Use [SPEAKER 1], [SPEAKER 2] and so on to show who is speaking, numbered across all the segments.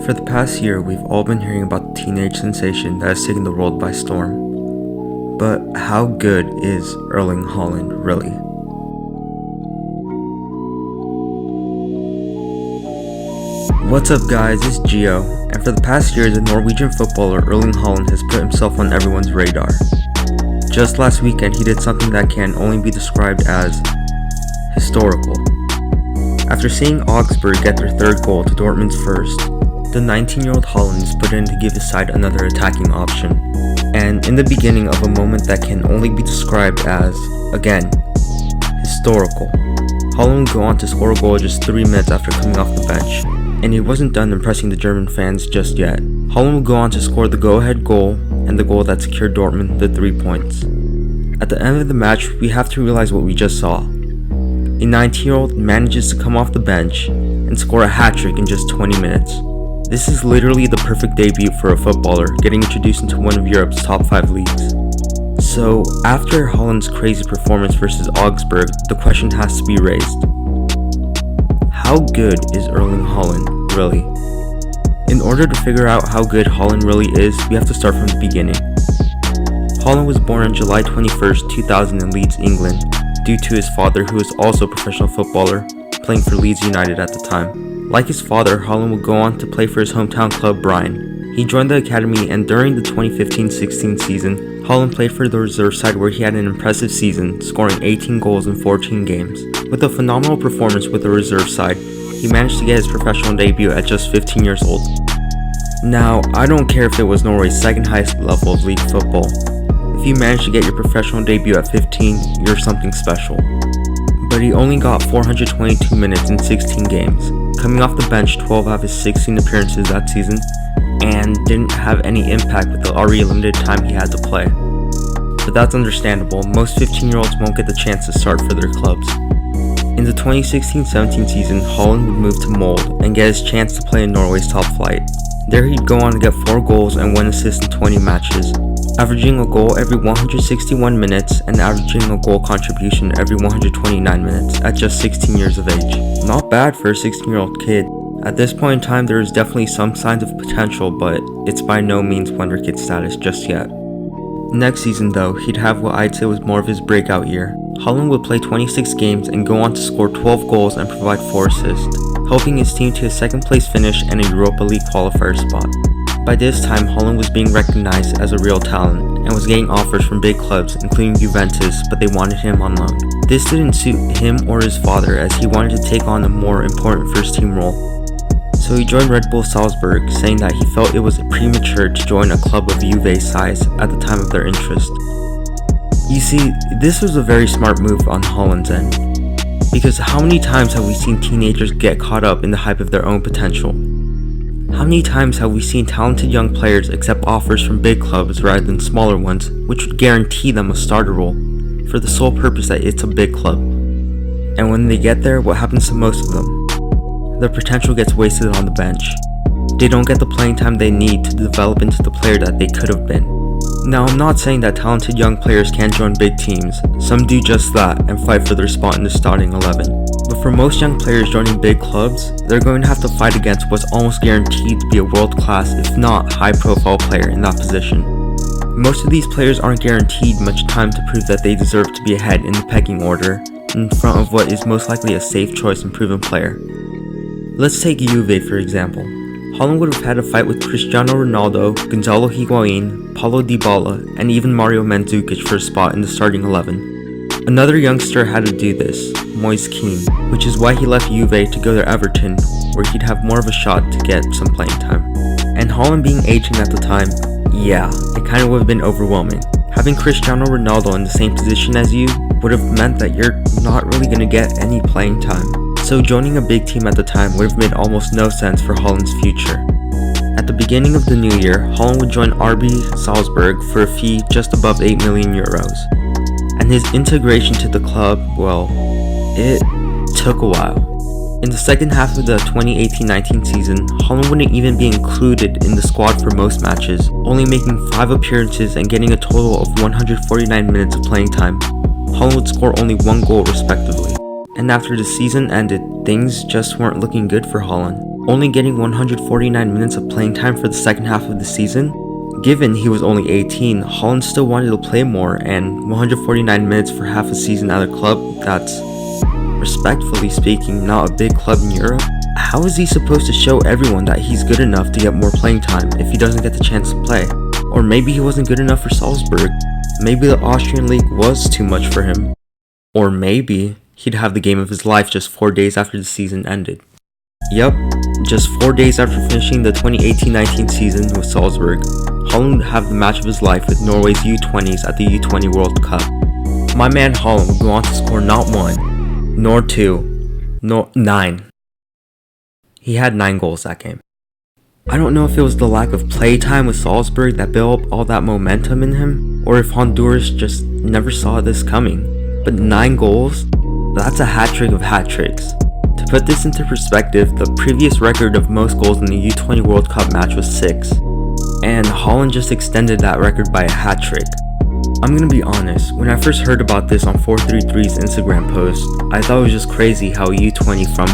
[SPEAKER 1] For the past year, we've all been hearing about the teenage sensation that has taken the world by storm. But how good is Erling Haaland really? What's up guys, it's Gio, and for the past year, the Norwegian footballer Erling Haaland has put himself on everyone's radar. Just last weekend, he did something that can only be described as historical. After seeing Augsburg get their third goal to Dortmund's first, the 19-year-old Haaland is put in to give his side another attacking option. And in the beginning of a moment that can only be described as, again, historical, Haaland would go on to score a goal just 3 minutes after coming off the bench. And he wasn't done impressing the German fans just yet. Haaland would go on to score the go-ahead goal and the goal that secured Dortmund the 3 points. At the end of the match, we have to realize what we just saw. A 19-year-old manages to come off the bench and score a hat-trick in just 20 minutes. This is literally the perfect debut for a footballer getting introduced into one of Europe's top 5 leagues. So, after Haaland's crazy performance versus Augsburg, the question has to be raised. How good is Erling Haaland really? In order to figure out how good Haaland really is, we have to start from the beginning. Haaland was born on July 21st, 2000 in Leeds, England, due to his father, who was also a professional footballer, playing for Leeds United at the time. Like his father, Haaland would go on to play for his hometown club, Brighton. He joined the academy, and during the 2015-16 season, Haaland played for the reserve side, where he had an impressive season, scoring 18 goals in 14 games. With a phenomenal performance with the reserve side, he managed to get his professional debut at just 15 years old. Now, I don't care if it was Norway's second highest level of league football. If you managed to get your professional debut at 15, you're something special. But he only got 422 minutes in 16 games, coming off the bench 12 out of his 16 appearances that season, and didn't have any impact with the already limited time he had to play. But that's understandable, most 15-year-olds won't get the chance to start for their clubs. In the 2016-17 season, Haaland would move to Molde and get his chance to play in Norway's top flight. There he'd go on to get 4 goals and 1 assist in 20 matches, averaging a goal every 161 minutes and averaging a goal contribution every 129 minutes at just 16 years of age. Not bad for a 16-year-old kid. At this point in time, there is definitely some signs of potential, but it's by no means WONDERKID status just yet. Next season though, he'd have what I'd say was more of his breakout year. Haaland would play 26 games and go on to score 12 goals and provide 4 assists, helping his team to a second place finish and a Europa League qualifier spot. By this time, Haaland was being recognized as a real talent and was getting offers from big clubs including Juventus, but they wanted him on loan. This didn't suit him or his father, as he wanted to take on a more important first team role. So he joined Red Bull Salzburg, saying that he felt it was premature to join a club of Juve's size at the time of their interest. You see, this was a very smart move on Haaland's end, because how many times have we seen teenagers get caught up in the hype of their own potential? How many times have we seen talented young players accept offers from big clubs rather than smaller ones, which would guarantee them a starter role, for the sole purpose that it's a big club? And when they get there, what happens to most of them? Their potential gets wasted on the bench. They don't get the playing time they need to develop into the player that they could have been. Now, I'm not saying that talented young players can't join big teams. Some do just that and fight for their spot in the starting 11. But for most young players joining big clubs, they're going to have to fight against what's almost guaranteed to be a world-class, if not high-profile player in that position. Most of these players aren't guaranteed much time to prove that they deserve to be ahead in the pecking order, in front of what is most likely a safe choice and proven player. Let's take Juve for example. Haaland would have had a fight with Cristiano Ronaldo, Gonzalo Higuain, Paulo Dybala, and even Mario Mandzukic for a spot in the starting 11. Another youngster had to do this, Moise Kean, which is why he left Juve to go to Everton, where he'd have more of a shot to get some playing time. And Haaland being 18 at the time, yeah, it kind of would have been overwhelming. Having Cristiano Ronaldo in the same position as you would have meant that you're not really going to get any playing time. So joining a big team at the time would have made almost no sense for Haaland's future. At the beginning of the new year, Haaland would join RB Salzburg for a fee just above 8 million euros. And his integration to the club, well, it took a while. In the second half of the 2018-19 season, Haaland wouldn't even be included in the squad for most matches, only making 5 appearances and getting a total of 149 minutes of playing time. Haaland would score only 1 goal respectively. And after the season ended, things just weren't looking good for Haaland. only getting 149 minutes of playing time for the second half of the season. Given he was only 18, Haaland still wanted to play more, and 149 minutes for half a season at a club that's, respectfully speaking, not a big club in Europe. How is he supposed to show everyone that he's good enough to get more playing time if he doesn't get the chance to play? Or maybe he wasn't good enough for Salzburg. Maybe the Austrian league was too much for him. Or maybe he'd have the game of his life just 4 days after the season ended. Yep, just 4 days after finishing the 2018-19 season with Salzburg, Haaland would have the match of his life with Norway's U20s at the U20 World Cup. My man Haaland would go on to score not 1, nor 2, nor 9. He had 9 goals that game. I don't know if it was the lack of playtime with Salzburg that built up all that momentum in him, or if Honduras just never saw this coming. But 9 goals? That's a hat-trick of hat-tricks. To put this into perspective, the previous record of most goals in the U20 World Cup match was 6. And Haaland just extended that record by a hat-trick. I'm gonna be honest, when I first heard about this on 433's Instagram post, I thought it was just crazy how a U20 from,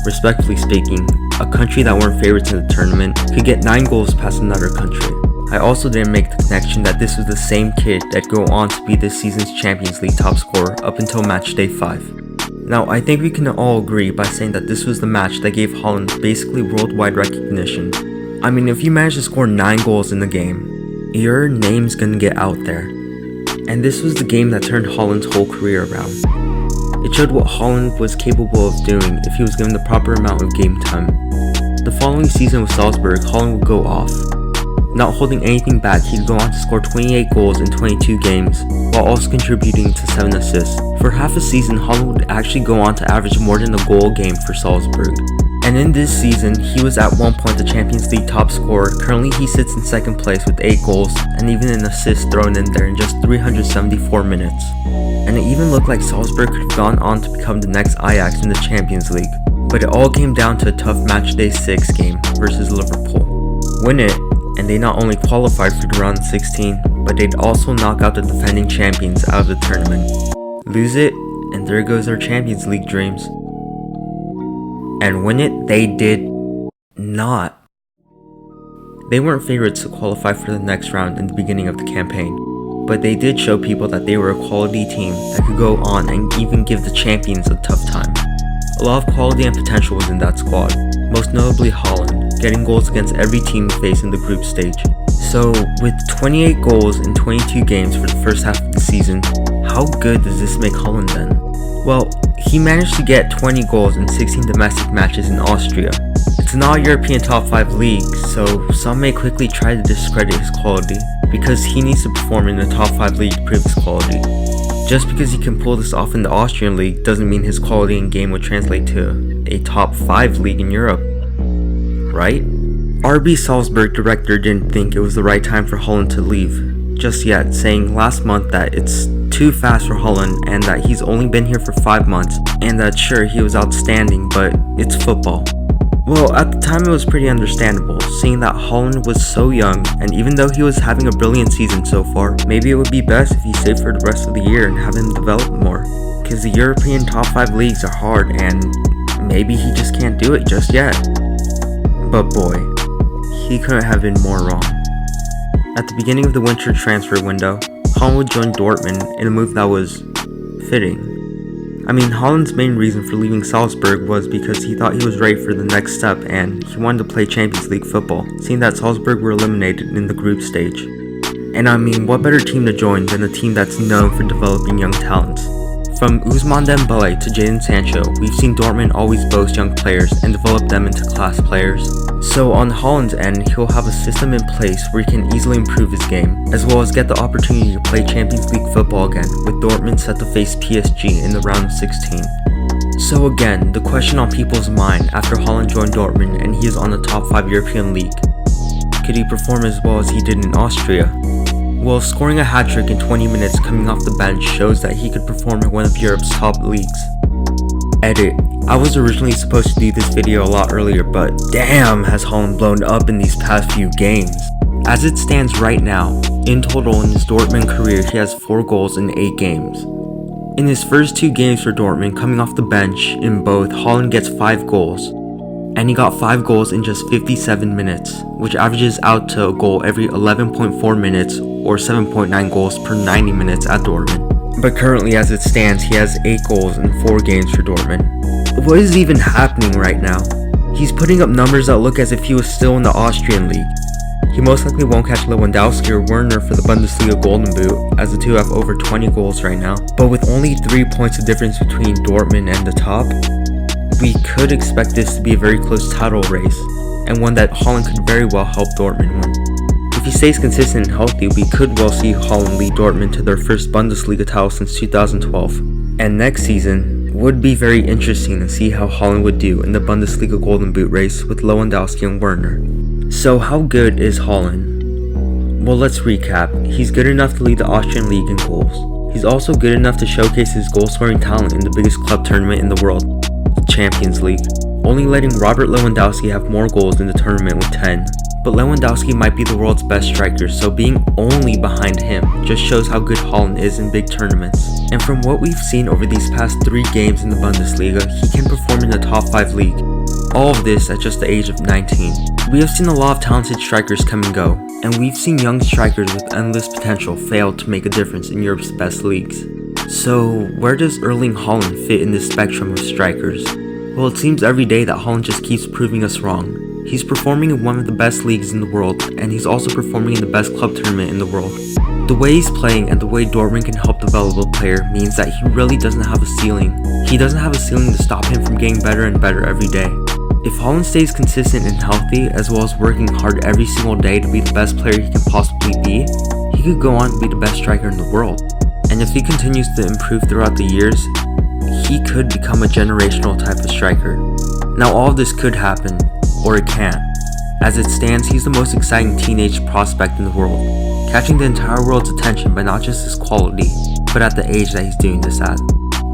[SPEAKER 1] respectfully speaking, a country that weren't favorites in the tournament could get 9 goals past another country. I also didn't make the connection that this was the same kid that'd go on to be this season's Champions League top scorer up until match day 5. Now, I think we can all agree by saying that this was the match that gave Haaland basically worldwide recognition. I mean, if you manage to score 9 goals in the game, your name's gonna get out there. And this was the game that turned Haaland's whole career around. It showed what Haaland was capable of doing if he was given the proper amount of game time. The following season with Salzburg, Haaland would go off. Not holding anything back, he'd go on to score 28 goals in 22 games, while also contributing to 7 assists. For half a season, Haaland would actually go on to average more than a goal a game for Salzburg. And in this season, he was at one point the Champions League top scorer. Currently he sits in second place with 8 goals, and even an assist thrown in there in just 374 minutes. And it even looked like Salzburg could have gone on to become the next Ajax in the Champions League. But it all came down to a tough match day 6 game versus Liverpool. Win it, and they not only qualified for the round of 16, but they'd also knock out the defending champions out of the tournament. Lose it, and there goes their Champions League dreams. And win it, they did not. They weren't favorites to qualify for the next round in the beginning of the campaign, but they did show people that they were a quality team that could go on and even give the champions a tough time. A lot of quality and potential was in that squad, most notably Haaland, getting goals against every team faced in the group stage. So, with 28 goals in 22 games for the first half of the season, how good does this make Haaland then? Well, he managed to get 20 goals in 16 domestic matches in Austria. It's an all-European top 5 league, so some may quickly try to discredit his quality, because he needs to perform in the top 5 league to prove his quality. Just because he can pull this off in the Austrian league doesn't mean his quality in game would translate to a top 5 league in Europe, right? RB Salzburg director didn't think it was the right time for Haaland to leave just yet, saying last month that it's too fast for Haaland and that he's only been here for 5 months, and that sure, he was outstanding, but it's football. Well, at the time it was pretty understandable, seeing that Haaland was so young, and even though he was having a brilliant season so far, maybe it would be best if he stayed for the rest of the year and have him develop more, because the European top 5 leagues are hard and maybe he just can't do it just yet. But boy, he couldn't have been more wrong. At the beginning of the winter transfer window, Haaland would join Dortmund in a move that was fitting. I mean, Haaland's main reason for leaving Salzburg was because he thought he was ready for the next step and he wanted to play Champions League football, seeing that Salzburg were eliminated in the group stage. And I mean, what better team to join than a team that's known for developing young talents? From Ousmane Dembele to Jadon Sancho, we've seen Dortmund always boast young players and develop them into class players. So on Haaland's end, he'll have a system in place where he can easily improve his game, as well as get the opportunity to play Champions League football again, with Dortmund set to face PSG in the round of 16. So again, the question on people's mind after Haaland joined Dortmund and he is on the top 5 European league: could he perform as well as he did in Austria? Well, scoring a hat-trick in 20 minutes coming off the bench shows that he could perform in one of Europe's top leagues. Edit: I was originally supposed to do this video a lot earlier, but damn has Haaland blown up in these past few games. As it stands right now, in total in his Dortmund career he has 4 goals in 8 games. In his first 2 games for Dortmund coming off the bench in both, Haaland gets 5 goals. and he got 5 goals in just 57 minutes, which averages out to a goal every 11.4 minutes or 7.9 goals per 90 minutes at Dortmund. But currently as it stands, he has 8 goals in 4 games for Dortmund. What is even happening right now? He's putting up numbers that look as if he was still in the Austrian league. He most likely won't catch Lewandowski or Werner for the Bundesliga Golden Boot, as the two have over 20 goals right now. But with only 3 points of difference between Dortmund and the top, we could expect this to be a very close title race, and one that Haaland could very well help Dortmund win. If he stays consistent and healthy, we could well see Haaland lead Dortmund to their first Bundesliga title since 2012. And next season would be very interesting to see how Haaland would do in the Bundesliga Golden Boot race with Lewandowski and Werner. So how good is Haaland? Well, let's recap. He's good enough to lead the Austrian league in goals. He's also good enough to showcase his goal-scoring talent in the biggest club tournament in the world, the Champions League, only letting Robert Lewandowski have more goals in the tournament with 10. But Lewandowski might be the world's best striker, so being only behind him just shows how good Haaland is in big tournaments. And from what we've seen over these past 3 games in the Bundesliga, he can perform in the top 5 league. All of this at just the age of 19. We have seen a lot of talented strikers come and go, and we've seen young strikers with endless potential fail to make a difference in Europe's best leagues. So where does Erling Haaland fit in this spectrum of strikers? Well, it seems every day that Haaland just keeps proving us wrong. He's performing in one of the best leagues in the world, and he's also performing in the best club tournament in the world. The way he's playing and the way Dortmund can help develop a player means that he really doesn't have a ceiling. He doesn't have a ceiling to stop him from getting better and better every day. If Haaland stays consistent and healthy, as well as working hard every single day to be the best player he can possibly be, he could go on to be the best striker in the world. And if he continues to improve throughout the years, he could become a generational type of striker. Now all of this could happen, or it can. As it stands, he's the most exciting teenage prospect in the world, catching the entire world's attention by not just his quality, but at the age that he's doing this at.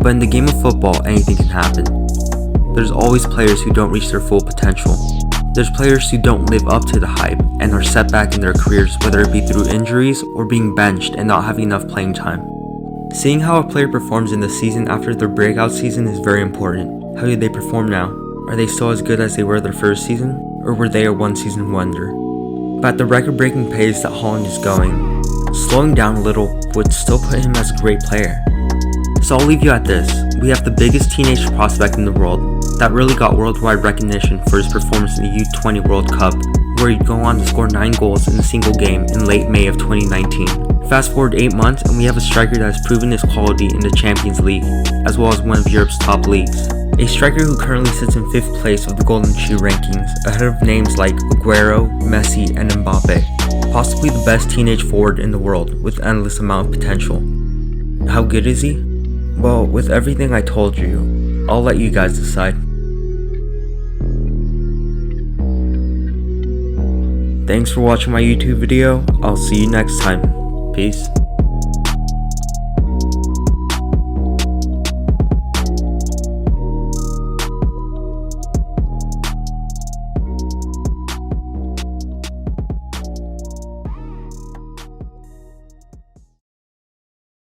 [SPEAKER 1] But in the game of football, anything can happen. There's always players who don't reach their full potential. There's players who don't live up to the hype and are set back in their careers, whether it be through injuries or being benched and not having enough playing time. Seeing how a player performs in the season after their breakout season is very important. How do they perform now? Are they still as good as they were their first season? Or were they a one-season wonder? But at the record-breaking pace that Haaland is going, slowing down a little would still put him as a great player. So I'll leave you at this. We have the biggest teenage prospect in the world that really got worldwide recognition for his performance in the U20 World Cup, where he'd go on to score 9 goals in a single game in late May of 2019. Fast forward 8 months and we have a striker that has proven his quality in the Champions League, as well as one of Europe's top leagues. A striker who currently sits in 5th place of the Golden Shoe rankings, ahead of names like Aguero, Messi, and Mbappe. Possibly the best teenage forward in the world, with endless amount of potential. How good is he? Well, with everything I told you, I'll let you guys decide. Thanks for watching my YouTube video. I'll see you next time. Peace.